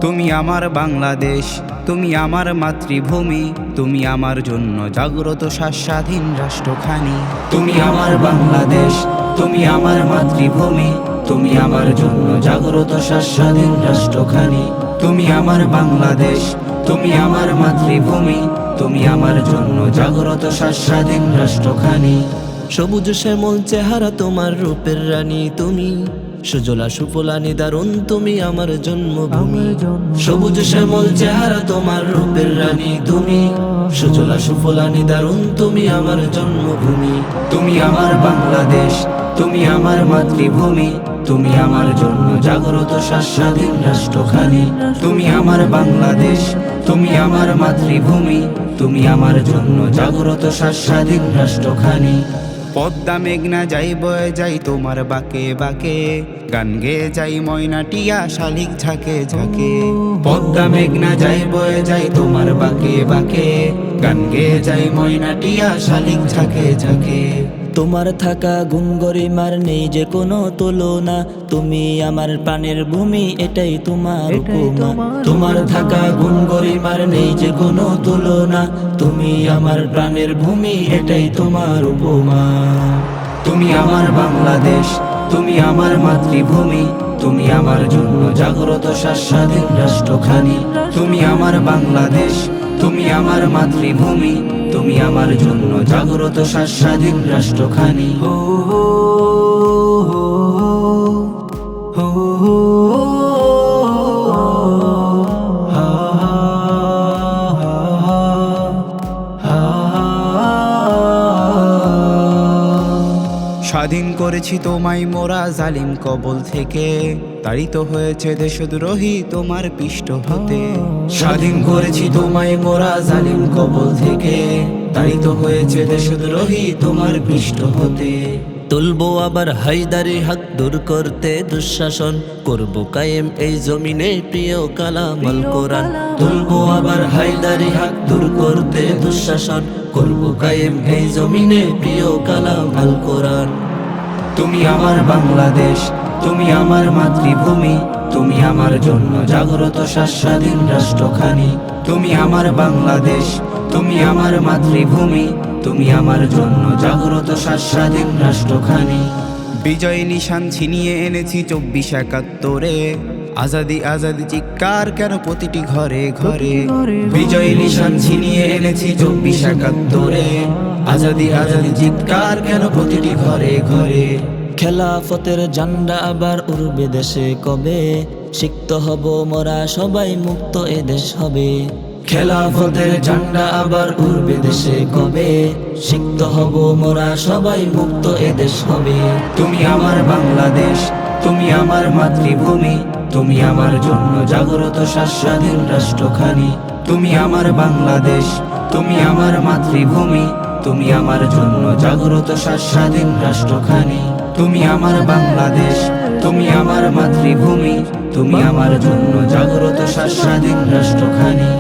তুমি আমার বাংলাদেশ, তুমি আমার মাতৃভূমি, তুমি আমার জন্য জাগ্রত স্বাধীন রাষ্ট্রখানি। তুমি আমার বাংলাদেশ, তুমি আমার মাতৃভূমি, তুমি আমার জন্য জাগ্রত স্বাধীন রাষ্ট্রখানি। তুমি আমার বাংলাদেশ, তুমি আমার মাতৃভূমি, তুমি আমার জন্য জাগ্রত স্বাধীন রাষ্ট্রখানি। সবুজ শ্যামল চেহারা তোমার রূপের রানী তুমি, সুজলা সুফলা নিদারুণ তুমি আমার জন্মভূমি। সবুজ শ্যামল চেহারা তোমার রূপের রানী তুমি, সুজলা সুফলা নিদারুণ তুমি আমার জন্মভূমি। তুমি আমার বাংলাদেশ, তুমি আমার মাতৃভূমি, তুমি আমার জন্য জাগ্রত স্বাধীন রাষ্ট্রখানি। তুমি আমার বাংলাদেশ, তুমি আমার মাতৃভূমি, তুমি আমার জন্য জাগ্রত স্বাধীন রাষ্ট্রখানি। পদ্মা মেঘনা যাই বয়ে যাই তোমার বাঁকে বাঁকে, গান গেয়ে যাই ময়নাটিয়া শালিক ঝাঁকে ঝাঁকে। পদ্মা মেঘনা যাই বয়ে যাই তোমার বাঁকে বাঁকে, গান গেয়ে যাই ময়নাটিয়া শালিক ঝাঁকে ঝাঁকে। তোমার থাকা গুণ গরিমার নেই যে কোনো তুলনা, তুমি আমার প্রাণের ভূমি এটাই তোমার উপমা। তোমার থাকা গুণ গরিমার নেই যে কোনো তুলনা, তুমি আমার প্রাণের ভূমি এটাই তোমার উপমা। তুমি আমার বাংলাদেশ, তুমি আমার মাতৃভূমি, তুমি আমার জন্য জাগ্রত স্বাধীন রাষ্ট্রখানি। তুমি আমার বাংলাদেশ, তুমি আমার মাতৃভূমি, তুমি আমার জন্য জাগ্রত স্বাধীন রাষ্ট্রখানি। স্বাধীন করেছি তোমায় মোরা জালিম কবল থেকে, তাড়িত হয়েছে দেশদ্রোহী তোমার পিষ্ট হতে। স্বাধীন করেছি তোমায় মোরা জালিম কবল থেকে, তাড়িত হয়েছে দেশদ্রোহী তোমার পিষ্ট হতে। তুলবো আবার হায়দারি হক দূর করতে দুঃশাসন, করব কায়েম এই জমিনে প্রিয় কালামাল কোরআন। তুলবো আবার হায়দারি হক দূর করতে দুঃশাসন, করব কায়েম এই জমিনে প্রিয় কালামাল কোরআন। তুমি আমার বাংলাদেশ, তুমি আমার মাতৃভূমি, তুমি আমার জন্য জাগ্রত স্বাধীন রাষ্ট্রখানি। তুমি আমার বাংলাদেশ, তুমি আমার মাতৃভূমি, তুমি আমার জন্য জাগ্রত স্বাধীন রাষ্ট্রখানি। বিজয় নিশান ছিনিয়ে এনেছি 24/71-এ, আজাদি আজাদি চিৎকার কেন প্রতিটি ঘরে ঘরে। বিজয় নিশান ছিনিয়ে এনেছি 24/71-এ, আজাদি আজাদি চিৎকার কেন প্রতিটি ঘরে ঘরে। খেলাফতের ঝান্ডা আবার উড়বে দেশে কবে, সিক্ত হব মোরা সবাই মুক্ত এ দেশ হবে। খেলাফতের ঝান্ডা আবার উড়বে দেশে কবে, সিক্ত হব মোরা সবাই মুক্ত এ দেশ হবে। তুমি আমার বাংলাদেশ, তুমি আমার মাতৃভূমি, তুমি আমার জন্য জাগ্রত স্বাধীন রাষ্ট্রখানি। তুমি আমার বাংলাদেশ, তুমি আমার মাতৃভূমি, তুমি আমার জন্য জাগ্রত স্বাধীন রাষ্ট্রখানি। তুমি আমার বাংলাদেশ, তুমি আমার মাতৃভূমি, তুমি আমার জন্য জাগ্রত স্বাধীন রাষ্ট্রখানি।